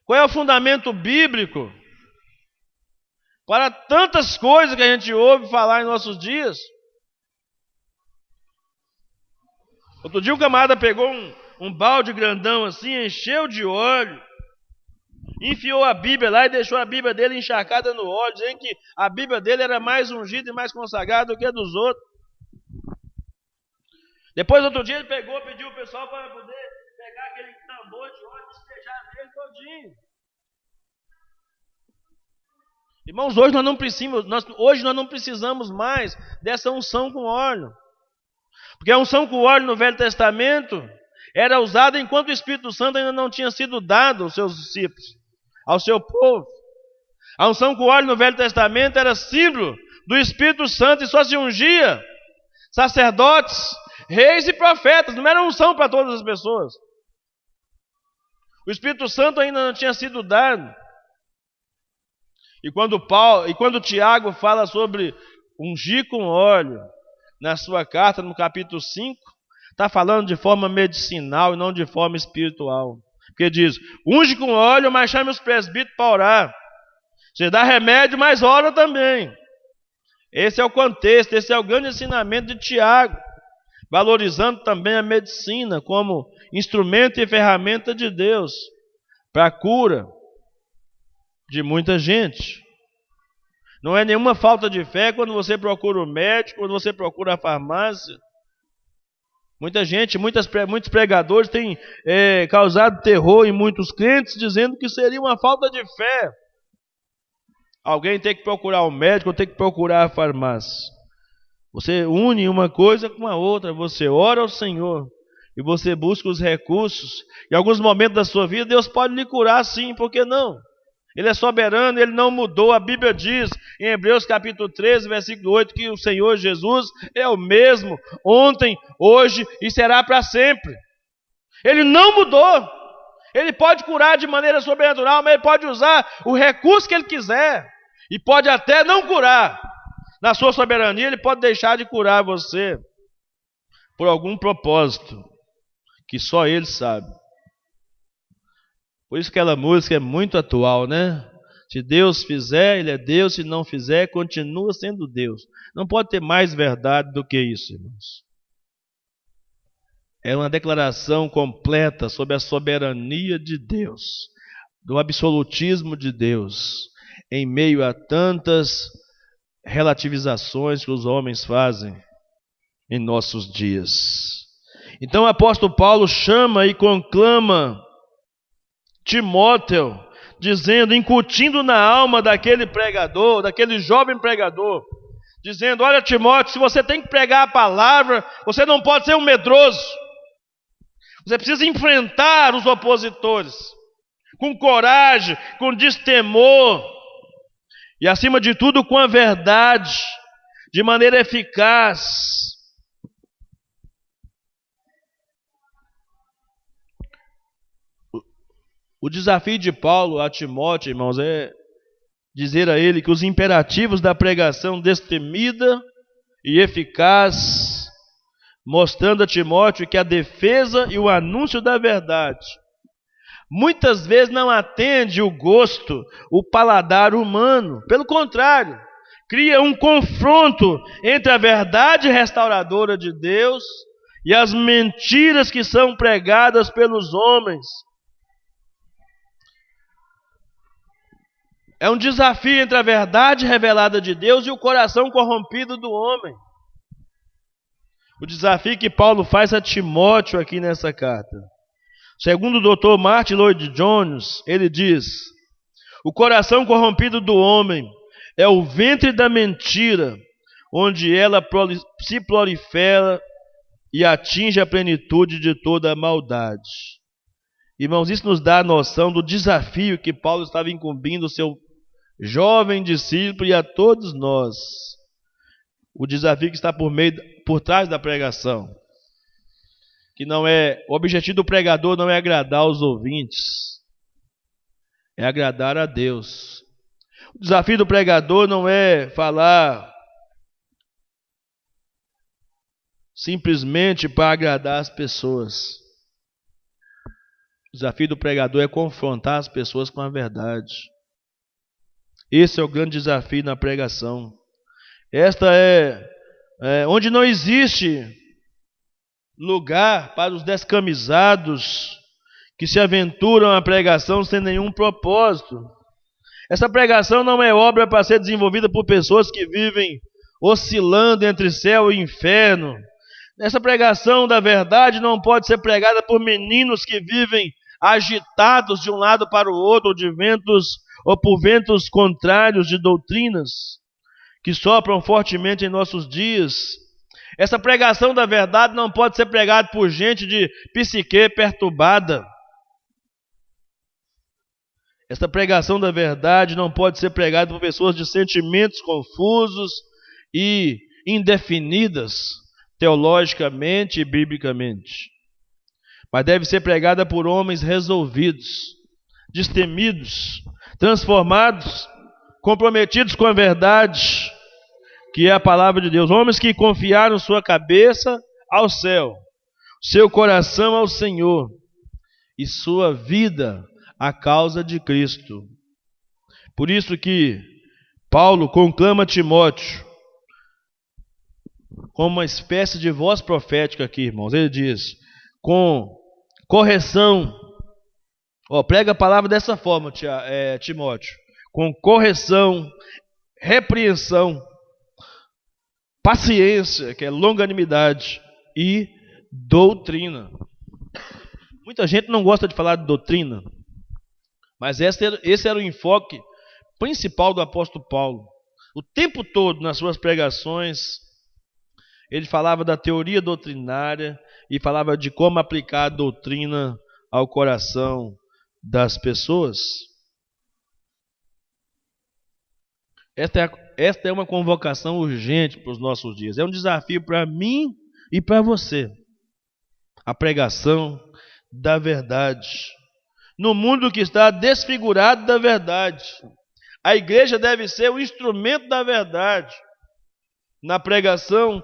Qual é o fundamento bíblico para tantas coisas que a gente ouve falar em nossos dias? Outro dia um camarada pegou um balde grandão assim, encheu de óleo, enfiou a Bíblia lá e deixou a Bíblia dele encharcada no óleo, dizendo que a Bíblia dele era mais ungida e mais consagrada do que a dos outros. Depois, outro dia, ele pediu o pessoal para poder pegar aquele tambor de óleo e despejar nele todinho. Irmãos, hoje nós não precisamos mais dessa unção com óleo. Porque a unção com óleo no Velho Testamento era usada enquanto o Espírito Santo ainda não tinha sido dado aos seus discípulos, ao seu povo. A unção com óleo no Velho Testamento era símbolo do Espírito Santo e só se ungia sacerdotes, reis e profetas. Não era unção para todas as pessoas. O Espírito Santo ainda não tinha sido dado. E quando Tiago fala sobre ungir com óleo na sua carta, no capítulo 5, está falando de forma medicinal e não de forma espiritual. Porque diz, unge com óleo, mas chame os presbíteros para orar. Você dá remédio, mas ora também. Esse é o contexto, esse é o grande ensinamento de Tiago, valorizando também a medicina como instrumento e ferramenta de Deus para a cura de muita gente. Não é nenhuma falta de fé quando você procura o médico, quando você procura a farmácia. Muita gente, muitos pregadores têm causado terror em muitos crentes, dizendo que seria uma falta de fé alguém tem que procurar o médico, ou tem que procurar a farmácia. Você une uma coisa com a outra, você ora ao Senhor e você busca os recursos. Em alguns momentos da sua vida, Deus pode lhe curar sim, por que não? Ele é soberano, Ele não mudou. A Bíblia diz em Hebreus capítulo 13, versículo 8, que o Senhor Jesus é o mesmo ontem, hoje e será para sempre. Ele não mudou. Ele pode curar de maneira sobrenatural, mas Ele pode usar o recurso que Ele quiser. E pode até não curar. Na sua soberania, Ele pode deixar de curar você por algum propósito que só Ele sabe. Por isso que aquela música é muito atual, né? Se Deus fizer, Ele é Deus. Se não fizer, continua sendo Deus. Não pode ter mais verdade do que isso, irmãos. É uma declaração completa sobre a soberania de Deus, do absolutismo de Deus, em meio a tantas relativizações que os homens fazem em nossos dias. Então o apóstolo Paulo chama e conclama Timóteo, dizendo, incutindo na alma daquele pregador, daquele jovem pregador, dizendo, olha Timóteo, se você tem que pregar a palavra, você não pode ser um medroso. Você precisa enfrentar os opositores com coragem, com destemor e, acima de tudo, com a verdade, de maneira eficaz. O desafio de Paulo a Timóteo, irmãos, é dizer a ele que os imperativos da pregação destemida e eficaz, mostrando a Timóteo que a defesa e o anúncio da verdade muitas vezes não atende o gosto, o paladar humano. Pelo contrário, cria um confronto entre a verdade restauradora de Deus e as mentiras que são pregadas pelos homens. É um desafio entre a verdade revelada de Deus e o coração corrompido do homem. O desafio que Paulo faz a Timóteo aqui nessa carta. Segundo o Dr. Martin Lloyd-Jones, ele diz: o coração corrompido do homem é o ventre da mentira, onde ela se prolifera e atinge a plenitude de toda a maldade. Irmãos, isso nos dá a noção do desafio que Paulo estava incumbindo o seu jovem discípulo e a todos nós. O desafio que está por trás da pregação. Que não é, o objetivo do pregador não é agradar os ouvintes, é agradar a Deus. O desafio do pregador não é falar simplesmente para agradar as pessoas. O desafio do pregador é confrontar as pessoas com a verdade. Esse é o grande desafio na pregação. Esta é onde não existe lugar para os descamisados que se aventuram à pregação sem nenhum propósito. Essa pregação não é obra para ser desenvolvida por pessoas que vivem oscilando entre céu e inferno. Essa pregação da verdade não pode ser pregada por meninos que vivem agitados de um lado para o outro, ou por ventos contrários de doutrinas que sopram fortemente em nossos dias. Essa pregação da verdade não pode ser pregada por gente de psique perturbada. Essa pregação da verdade não pode ser pregada por pessoas de sentimentos confusos e indefinidas, teologicamente e biblicamente. Mas deve ser pregada por homens resolvidos, destemidos, transformados, comprometidos com a verdade, que é a palavra de Deus. Homens que confiaram sua cabeça ao céu, seu coração ao Senhor e sua vida à causa de Cristo. Por isso que Paulo conclama Timóteo como uma espécie de voz profética aqui, irmãos. Ele diz, com correção, prega a palavra dessa forma, Timóteo, com correção, repreensão, paciência, que é longanimidade, e doutrina. Muita gente não gosta de falar de doutrina, mas esse era o enfoque principal do apóstolo Paulo. O tempo todo, nas suas pregações, ele falava da teoria doutrinária e falava de como aplicar a doutrina ao coração das pessoas. Esta é uma convocação urgente para os nossos dias. É um desafio para mim e para você. A pregação da verdade. No mundo que está desfigurado da verdade, a igreja deve ser o instrumento da verdade. Na pregação,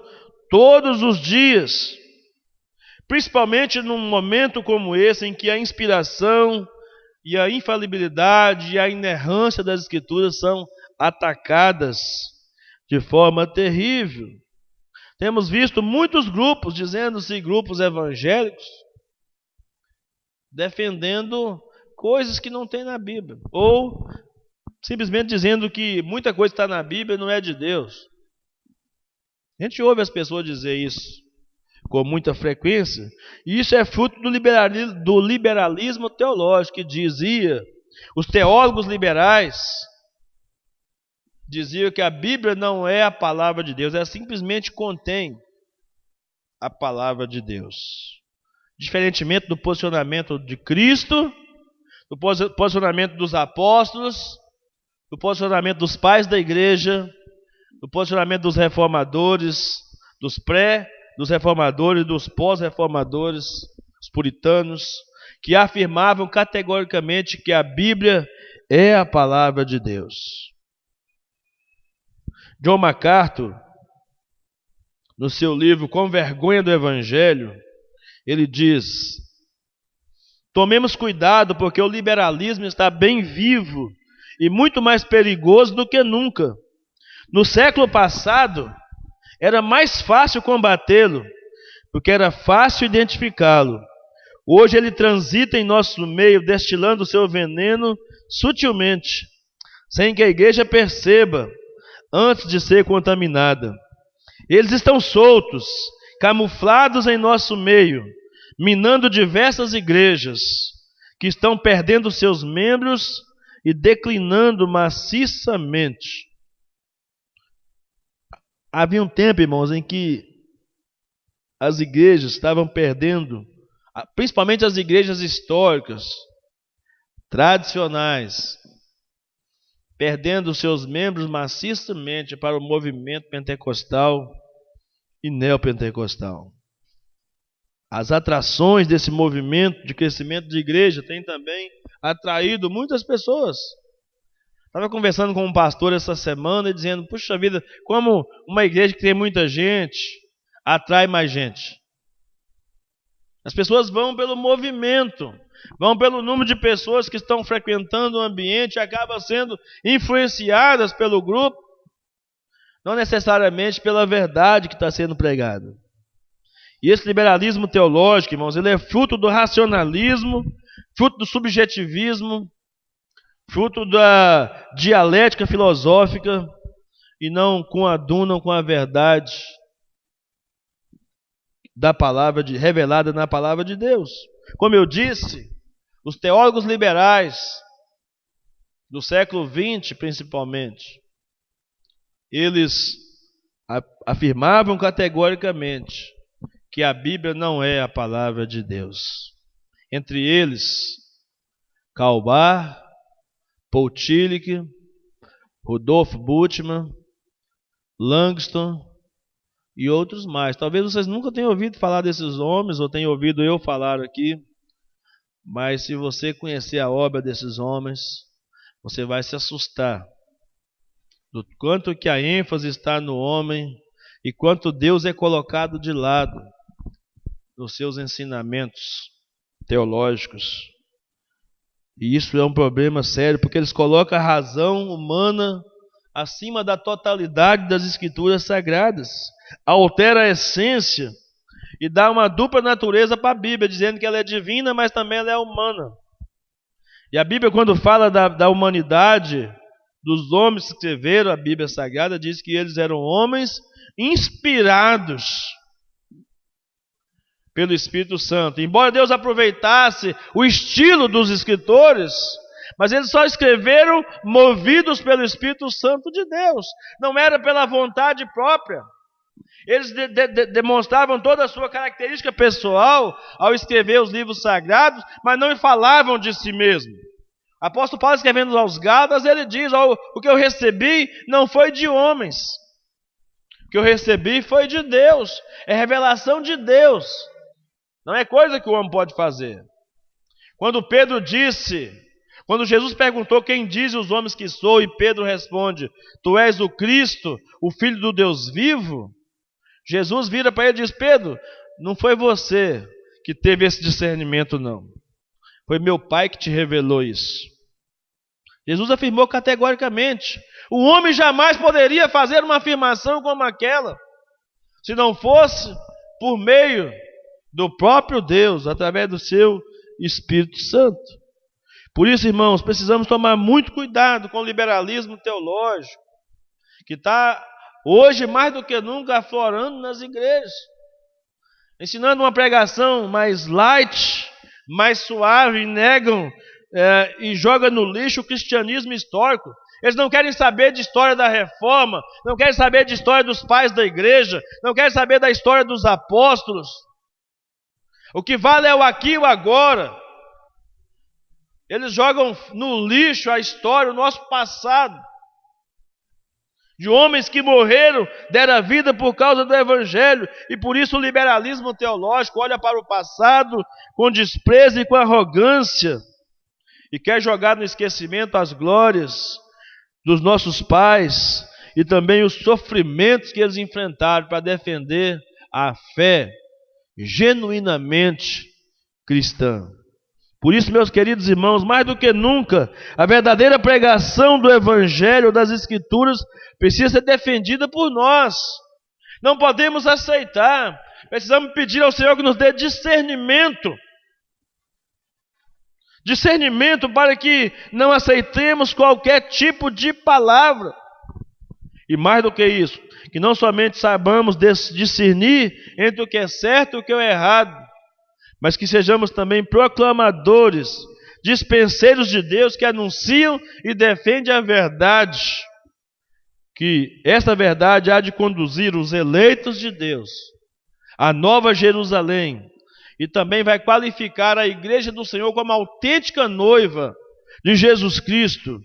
todos os dias. Principalmente num momento como esse, em que a inspiração e a infalibilidade e a inerrância das Escrituras são atacadas de forma terrível. Temos visto muitos grupos, dizendo-se grupos evangélicos, defendendo coisas que não tem na Bíblia, ou simplesmente dizendo que muita coisa que está na Bíblia não é de Deus. A gente ouve as pessoas dizer isso com muita frequência, e isso é fruto do liberalismo teológico, que dizia, os teólogos liberais diziam que a Bíblia não é a palavra de Deus, ela simplesmente contém a palavra de Deus. diferentemente do posicionamento de Cristo, do posicionamento dos apóstolos, do posicionamento dos pais da igreja, do posicionamento dos reformadores, dos reformadores, dos pós-reformadores, os puritanos, que afirmavam categoricamente que a Bíblia é a palavra de Deus. John MacArthur, no seu livro Com Vergonha do Evangelho, ele diz: tomemos cuidado, porque o liberalismo está bem vivo e muito mais perigoso do que nunca. No século passado, era mais fácil combatê-lo, porque era fácil identificá-lo. Hoje ele transita em nosso meio, destilando o seu veneno sutilmente, sem que a igreja perceba, antes de ser contaminada. Eles estão soltos, camuflados em nosso meio, minando diversas igrejas, que estão perdendo seus membros e declinando maciçamente. Havia um tempo, irmãos, em que as igrejas estavam perdendo, principalmente as igrejas históricas, tradicionais, perdendo seus membros maciçamente para o movimento pentecostal e neopentecostal. As atrações desse movimento de crescimento de igreja têm também atraído muitas pessoas. Estava conversando com um pastor essa semana e dizendo: puxa vida, como uma igreja que tem muita gente atrai mais gente. As pessoas vão pelo movimento, vão pelo número de pessoas que estão frequentando o ambiente e acabam sendo influenciadas pelo grupo, não necessariamente pela verdade que está sendo pregada. E esse liberalismo teológico, irmãos, ele é fruto do racionalismo, fruto do subjetivismo, fruto da dialética filosófica, e não coadunam com a verdade da palavra revelada na palavra de Deus. Como eu disse, os teólogos liberais do século XX, principalmente, eles afirmavam categoricamente que a Bíblia não é a palavra de Deus. Entre eles, Calbar, Paul Tillich, Rudolf Bultmann, Langston e outros mais. Talvez vocês nunca tenham ouvido falar desses homens, ou tenham ouvido eu falar aqui, mas se você conhecer a obra desses homens, você vai se assustar do quanto que a ênfase está no homem e quanto Deus é colocado de lado nos seus ensinamentos teológicos. E isso é um problema sério, porque eles colocam a razão humana acima da totalidade das escrituras sagradas, altera a essência e dá uma dupla natureza para a Bíblia, dizendo que ela é divina, mas também ela é humana. E a Bíblia, quando fala da humanidade, dos homens que escreveram a Bíblia Sagrada, diz que eles eram homens inspirados pelo Espírito Santo. Embora Deus aproveitasse o estilo dos escritores, mas eles só escreveram movidos pelo Espírito Santo de Deus. Não era pela vontade própria. Eles demonstravam toda a sua característica pessoal ao escrever os livros sagrados, mas não falavam de si mesmo. O apóstolo Paulo, escrevendo aos Gálatas, ele diz: o que eu recebi não foi de homens, o que eu recebi foi de Deus, é revelação de Deus, não é coisa que o homem pode fazer. Quando Jesus perguntou: quem dizem os homens que sou? E Pedro responde: tu és o Cristo, o Filho do Deus vivo. Jesus vira para ele e diz: Pedro, não foi você que teve esse discernimento, não. Foi meu Pai que te revelou isso. Jesus afirmou categoricamente: o homem jamais poderia fazer uma afirmação como aquela, se não fosse por meio do próprio Deus, através do seu Espírito Santo. Por isso, irmãos, precisamos tomar muito cuidado com o liberalismo teológico, que está hoje mais do que nunca aflorando nas igrejas, ensinando uma pregação mais light, mais suave, e negam e jogam no lixo o cristianismo histórico. Eles não querem saber de história da reforma, não querem saber de história dos pais da igreja, não querem saber da história dos apóstolos. O que vale é o aqui e o agora. Eles jogam no lixo a história, o nosso passado, de homens que morreram, deram a vida por causa do Evangelho, e por isso o liberalismo teológico olha para o passado com desprezo e com arrogância, e quer jogar no esquecimento as glórias dos nossos pais, e também os sofrimentos que eles enfrentaram para defender a fé genuinamente cristã. Por isso, meus queridos irmãos, mais do que nunca, a verdadeira pregação do Evangelho, das Escrituras, precisa ser defendida por nós. Não podemos aceitar. Precisamos pedir ao Senhor que nos dê discernimento. Discernimento para que não aceitemos qualquer tipo de palavra. E mais do que isso, que não somente saibamos discernir entre o que é certo e o que é errado, mas que sejamos também proclamadores, dispenseiros de Deus que anunciam e defendem a verdade, que esta verdade há de conduzir os eleitos de Deus à Nova Jerusalém, e também vai qualificar a igreja do Senhor como autêntica noiva de Jesus Cristo.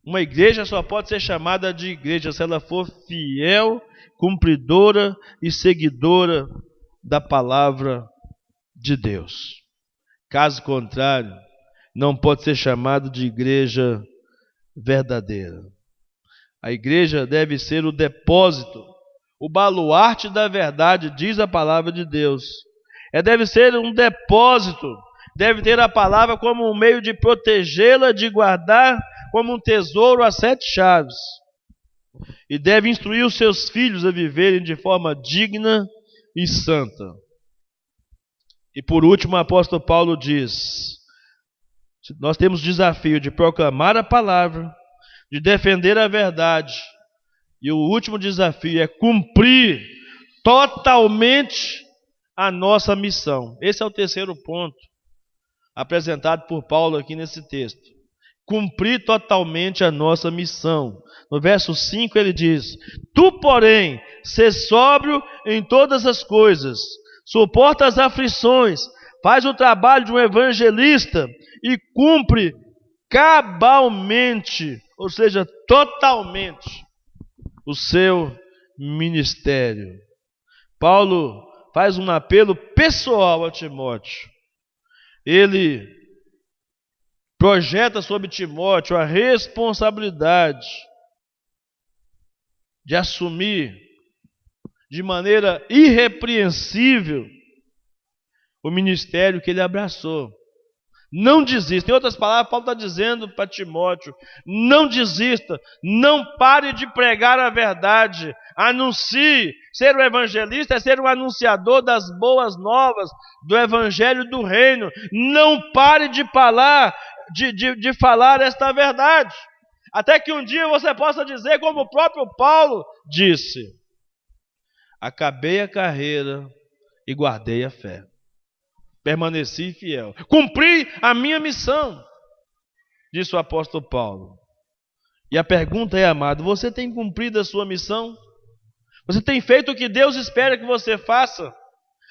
Uma igreja só pode ser chamada de igreja se ela for fiel, cumpridora e seguidora da palavra de Deus. Caso contrário, não pode ser chamado de igreja verdadeira. A igreja deve ser o depósito, o baluarte da verdade, diz a palavra de Deus. Deve ser um depósito, deve ter a palavra como um meio de protegê-la, de guardar como um tesouro a 7 chaves. E deve instruir os seus filhos a viverem de forma digna e santa. E por último, o apóstolo Paulo diz: nós temos o desafio de proclamar a palavra, de defender a verdade, e o último desafio é cumprir totalmente a nossa missão. Esse é o terceiro ponto apresentado por Paulo aqui nesse texto. Cumprir totalmente a nossa missão. No verso 5 ele diz: tu, porém, sê sóbrio em todas as coisas, suporta as aflições, faz o trabalho de um evangelista e cumpre cabalmente, ou seja, totalmente, o seu ministério. Paulo faz um apelo pessoal a Timóteo. Ele projeta sobre Timóteo a responsabilidade de assumir de maneira irrepreensível o ministério que ele abraçou. Não desista. Em outras palavras, Paulo está dizendo para Timóteo: não desista, não pare de pregar a verdade, anuncie. Ser um evangelista é ser um anunciador das boas novas do evangelho do reino. Não pare de falar, de falar esta verdade, até que um dia você possa dizer, como o próprio Paulo disse: acabei a carreira e guardei a fé. Permaneci fiel. Cumpri a minha missão, disse o apóstolo Paulo. E a pergunta é, amado, você tem cumprido a sua missão? Você tem feito o que Deus espera que você faça?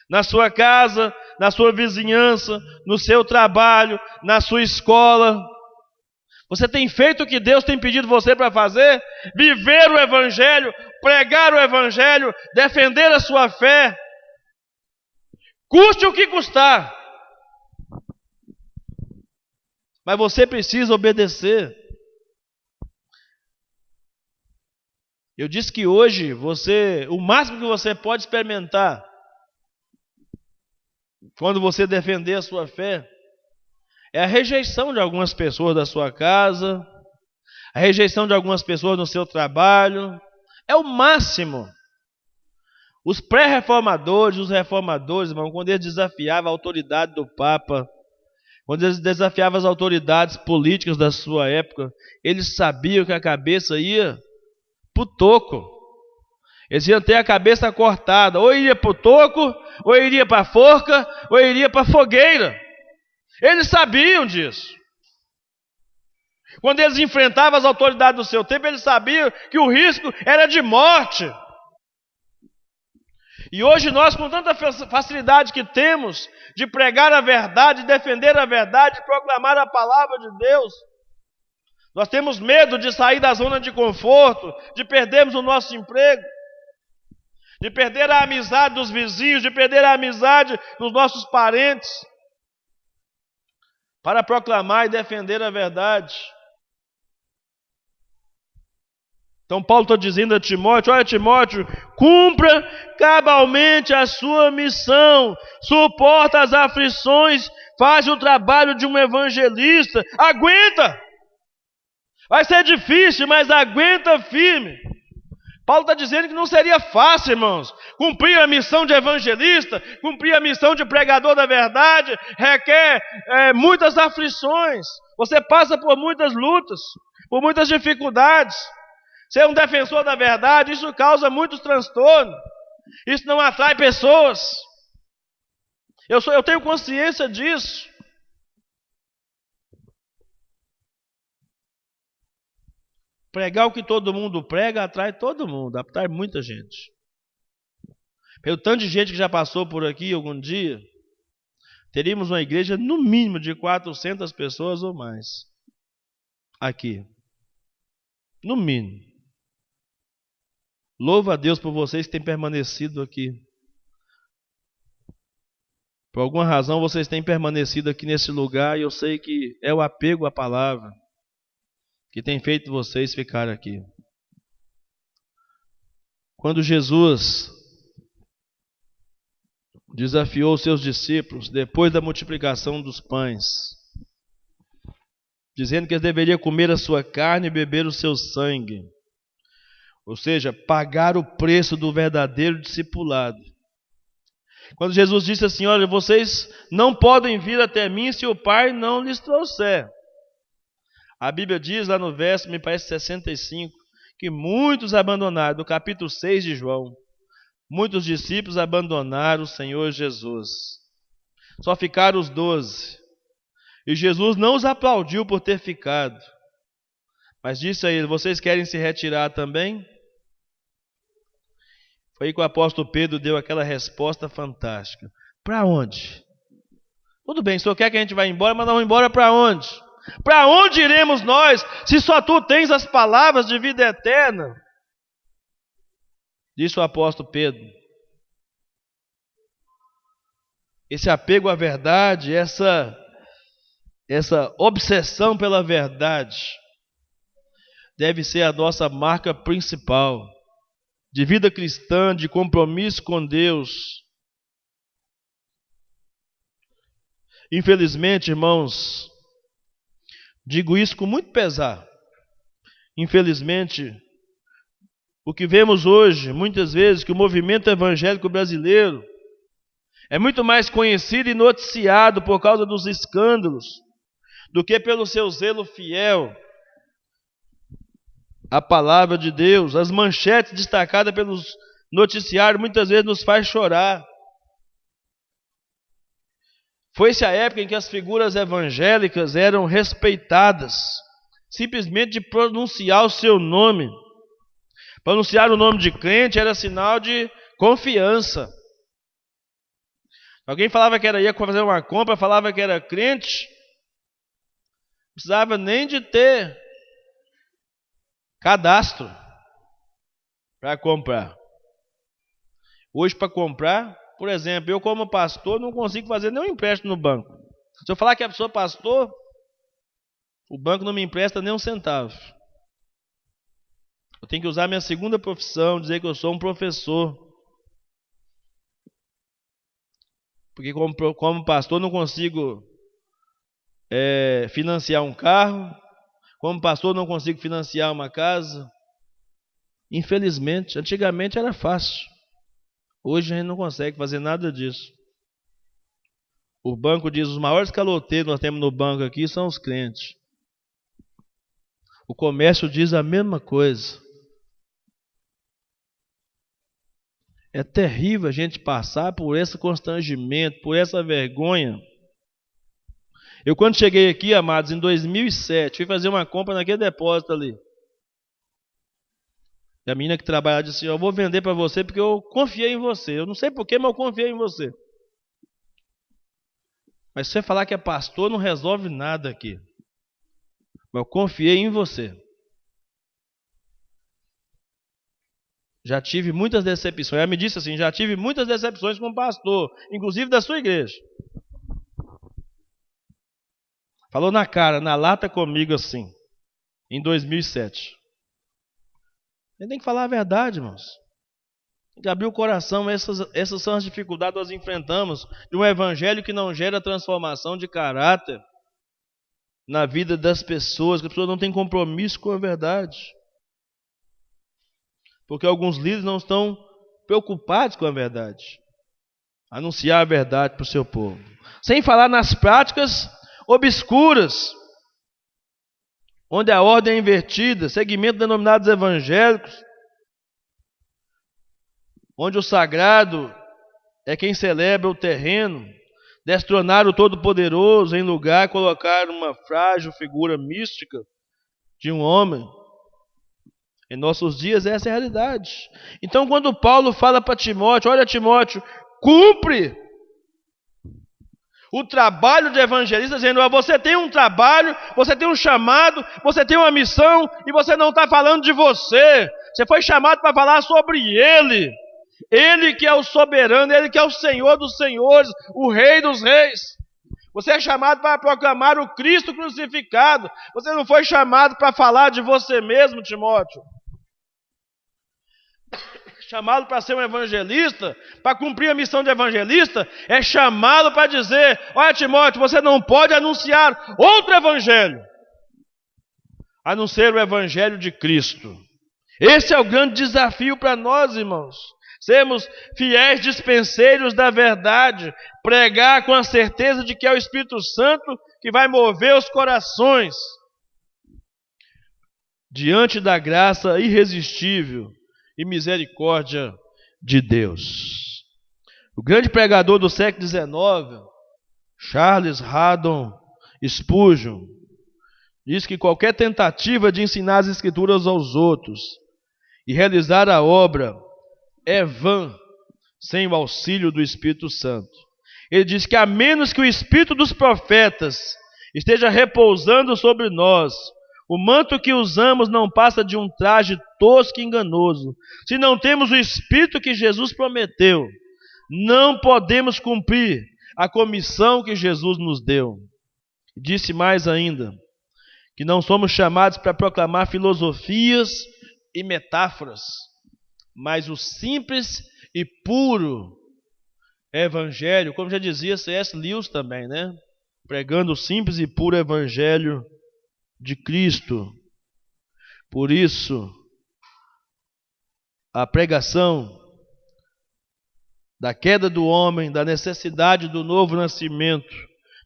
Na sua casa, na sua vizinhança, no seu trabalho, na sua escola? Você tem feito o que Deus tem pedido você para fazer? Viver o Evangelho, pregar o Evangelho, defender a sua fé, custe o que custar. Mas você precisa obedecer. Eu disse que hoje o máximo que você pode experimentar quando você defender a sua fé é a rejeição de algumas pessoas da sua casa, a rejeição de algumas pessoas no seu trabalho. É o máximo. Os pré-reformadores, os reformadores, irmão, quando eles desafiavam a autoridade do Papa, quando eles desafiavam as autoridades políticas da sua época, eles sabiam que a cabeça ia para o toco. Eles iam ter a cabeça cortada, ou iria para o toco, ou iria para a forca, ou iria para a fogueira. Eles sabiam disso. Quando eles enfrentavam as autoridades do seu tempo, eles sabiam que o risco era de morte. E hoje nós, com tanta facilidade que temos de pregar a verdade, defender a verdade, proclamar a palavra de Deus, nós temos medo de sair da zona de conforto, de perdermos o nosso emprego, de perder a amizade dos vizinhos, de perder a amizade dos nossos parentes, para proclamar e defender a verdade. Então Paulo está dizendo a Timóteo: olha, Timóteo, cumpra cabalmente a sua missão, suporta as aflições, faz o trabalho de um evangelista, aguenta. Vai ser difícil, mas aguenta firme. Paulo está dizendo que não seria fácil, irmãos. Cumprir a missão de evangelista, cumprir a missão de pregador da verdade, requer muitas aflições. Você passa por muitas lutas, por muitas dificuldades. Ser um defensor da verdade, isso causa muitos transtornos. Isso não atrai pessoas. Eu tenho consciência disso. Pregar o que todo mundo prega atrai todo mundo, atrai muita gente. Pelo tanto de gente que já passou por aqui algum dia, teríamos uma igreja no mínimo de 400 pessoas ou mais. Aqui. No mínimo. Louva a Deus por vocês que têm permanecido aqui. Por alguma razão vocês têm permanecido aqui nesse lugar e eu sei que é o apego à palavra que tem feito vocês ficar aqui. Quando Jesus desafiou os seus discípulos, depois da multiplicação dos pães, dizendo que eles deveriam comer a sua carne e beber o seu sangue, ou seja, pagar o preço do verdadeiro discipulado. Quando Jesus disse assim: olha, vocês não podem vir até mim se o Pai não lhes trouxer. A Bíblia diz lá no verso, me parece 65, que muitos abandonaram, no capítulo 6 de João, muitos discípulos abandonaram o Senhor Jesus. Só ficaram os 12. E Jesus não os aplaudiu por ter ficado, mas disse a eles: vocês querem se retirar também? Foi aí que o apóstolo Pedro deu aquela resposta fantástica. Para onde? Tudo bem, o senhor quer que a gente vá embora, mas não vamos embora para onde? Para onde iremos nós, se só tu tens as palavras de vida eterna? Disse o apóstolo Pedro. Esse apego à verdade, essa obsessão pela verdade, deve ser a nossa marca principal de vida cristã, de compromisso com Deus. Infelizmente, irmãos, digo isso com muito pesar. Infelizmente, o que vemos hoje, muitas vezes, que o movimento evangélico brasileiro é muito mais conhecido e noticiado por causa dos escândalos do que pelo seu zelo fiel à palavra de Deus. As manchetes destacadas pelos noticiários muitas vezes nos faz chorar. Foi-se a época em que as figuras evangélicas eram respeitadas, simplesmente de pronunciar o seu nome. Pronunciar o nome de crente era sinal de confiança. Alguém falava que ia fazer uma compra, falava que era crente, não precisava nem de ter cadastro para comprar. Hoje, para comprar, por exemplo, eu como pastor não consigo fazer nenhum empréstimo no banco. Se eu falar que a pessoa é pastor, o banco não me empresta nem um centavo. Eu tenho que usar minha segunda profissão, dizer que eu sou um professor. Porque como pastor não consigo financiar um carro, como pastor não consigo financiar uma casa. Infelizmente, antigamente era fácil. Hoje a gente não consegue fazer nada disso. O banco diz: os maiores caloteiros que nós temos no banco aqui são os crentes. O comércio diz a mesma coisa. É terrível a gente passar por esse constrangimento, por essa vergonha. Eu, quando cheguei aqui, amados, em 2007, fui fazer uma compra naquele depósito ali. E a menina que trabalha disse assim, eu vou vender para você porque eu confiei em você. Eu não sei porquê, mas eu confiei em você. Mas se você falar que é pastor, não resolve nada aqui. Mas eu confiei em você. Já tive muitas decepções. Ela me disse assim, já tive muitas decepções como pastor, inclusive da sua igreja. Falou na cara, na lata comigo assim, em 2007. Ele tem que falar a verdade, irmãos. Tem que abrir o coração. Essas são as dificuldades que nós enfrentamos de um evangelho que não gera transformação de caráter na vida das pessoas, que as pessoas não têm compromisso com a verdade. Porque alguns líderes não estão preocupados com a verdade. Anunciar a verdade para o seu povo. Sem falar nas práticas obscuras, onde a ordem é invertida, segmentos denominados evangélicos, onde o sagrado é quem celebra o terreno, destronar o Todo-Poderoso em lugar, colocar uma frágil figura mística de um homem. Em nossos dias essa é a realidade. Então quando Paulo fala para Timóteo, olha Timóteo, cumpre o trabalho de evangelista, dizendo, você tem um trabalho, você tem um chamado, você tem uma missão, e você não está falando de você. Você foi chamado para falar sobre Ele. Ele que é o soberano, Ele que é o Senhor dos senhores, o Rei dos reis. Você é chamado para proclamar o Cristo crucificado. Você não foi chamado para falar de você mesmo, Timóteo. Chamado para ser um evangelista, para cumprir a missão de evangelista, é chamado para dizer, olha Timóteo, você não pode anunciar outro evangelho, a não ser o evangelho de Cristo. Esse é o grande desafio para nós, irmãos. Sermos fiéis dispenseiros da verdade, pregar com a certeza de que é o Espírito Santo que vai mover os corações diante da graça irresistível e misericórdia de Deus. O grande pregador do século XIX, Charles Haddon Spurgeon, diz que qualquer tentativa de ensinar as Escrituras aos outros e realizar a obra é vã sem o auxílio do Espírito Santo. Ele diz que a menos que o Espírito dos profetas esteja repousando sobre nós, o manto que usamos não passa de um traje tosco e enganoso. Se não temos o Espírito que Jesus prometeu, não podemos cumprir a comissão que Jesus nos deu. Disse mais ainda, que não somos chamados para proclamar filosofias e metáforas, mas o simples e puro evangelho, como já dizia C.S. Lewis também, né? Pregando o simples e puro evangelho de Cristo. Por isso, a pregação da queda do homem, da necessidade do novo nascimento,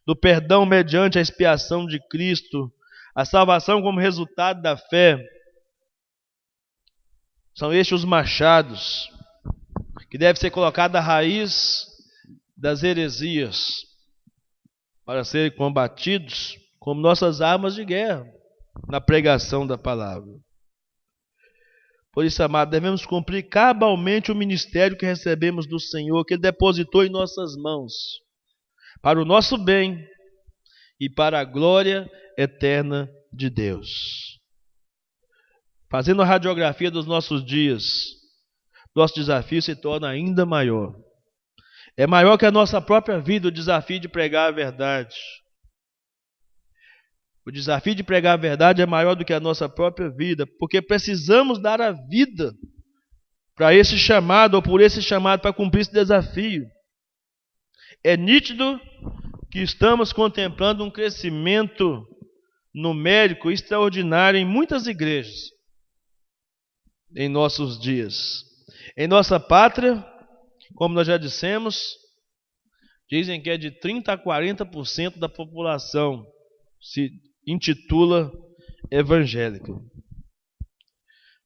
do perdão mediante a expiação de Cristo, a salvação como resultado da fé, são estes os machados que devem ser colocados à raiz das heresias para serem combatidos como nossas armas de guerra na pregação da palavra. Por isso, amado, devemos cumprir cabalmente o ministério que recebemos do Senhor, que Ele depositou em nossas mãos, para o nosso bem e para a glória eterna de Deus. Fazendo a radiografia dos nossos dias, nosso desafio se torna ainda maior. É maior que a nossa própria vida, o desafio de pregar a verdade. O desafio de pregar a verdade é maior do que a nossa própria vida, porque precisamos dar a vida para esse chamado, ou por esse chamado, para cumprir esse desafio. É nítido que estamos contemplando um crescimento numérico extraordinário em muitas igrejas em nossos dias. Em nossa pátria, como nós já dissemos, dizem que é de 30% a 40% da população se intitula evangélica.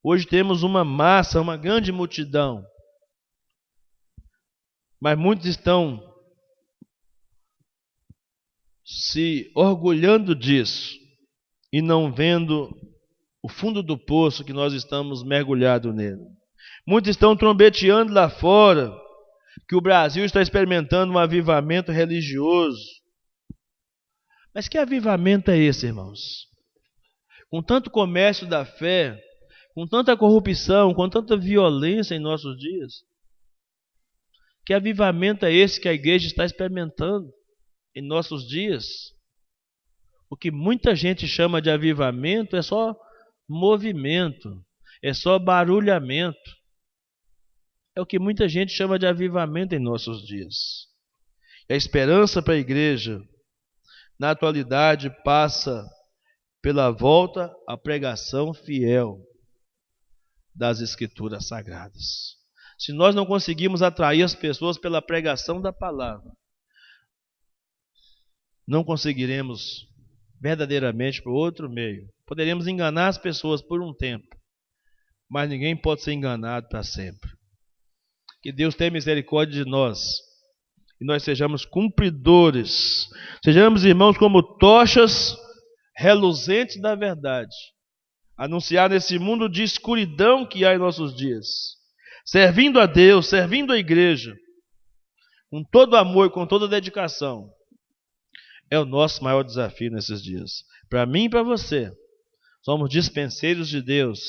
Hoje temos uma massa, uma grande multidão, mas muitos estão se orgulhando disso e não vendo o fundo do poço que nós estamos mergulhados nele. Muitos estão trombeteando lá fora que o Brasil está experimentando um avivamento religioso. Mas que avivamento é esse, irmãos? Com tanto comércio da fé, com tanta corrupção, com tanta violência em nossos dias. Que avivamento é esse que a igreja está experimentando em nossos dias? O que muita gente chama de avivamento é só movimento, é só barulhamento. É o que muita gente chama de avivamento em nossos dias. E a esperança para a igreja, na atualidade, passa pela volta à pregação fiel das Escrituras Sagradas. Se nós não conseguimos atrair as pessoas pela pregação da palavra, não conseguiremos verdadeiramente por outro meio. Poderemos enganar as pessoas por um tempo, mas ninguém pode ser enganado para sempre. Que Deus tenha misericórdia de nós, e nós sejamos cumpridores, sejamos irmãos como tochas reluzentes da verdade, anunciar nesse mundo de escuridão que há em nossos dias, servindo a Deus, servindo a igreja, com todo amor e com toda dedicação. É o nosso maior desafio nesses dias. Para mim e para você, somos dispenseiros de Deus,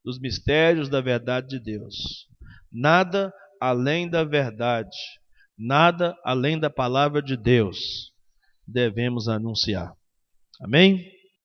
dos mistérios da verdade de Deus. Nada além da verdade, nada além da palavra de Deus devemos anunciar. Amém?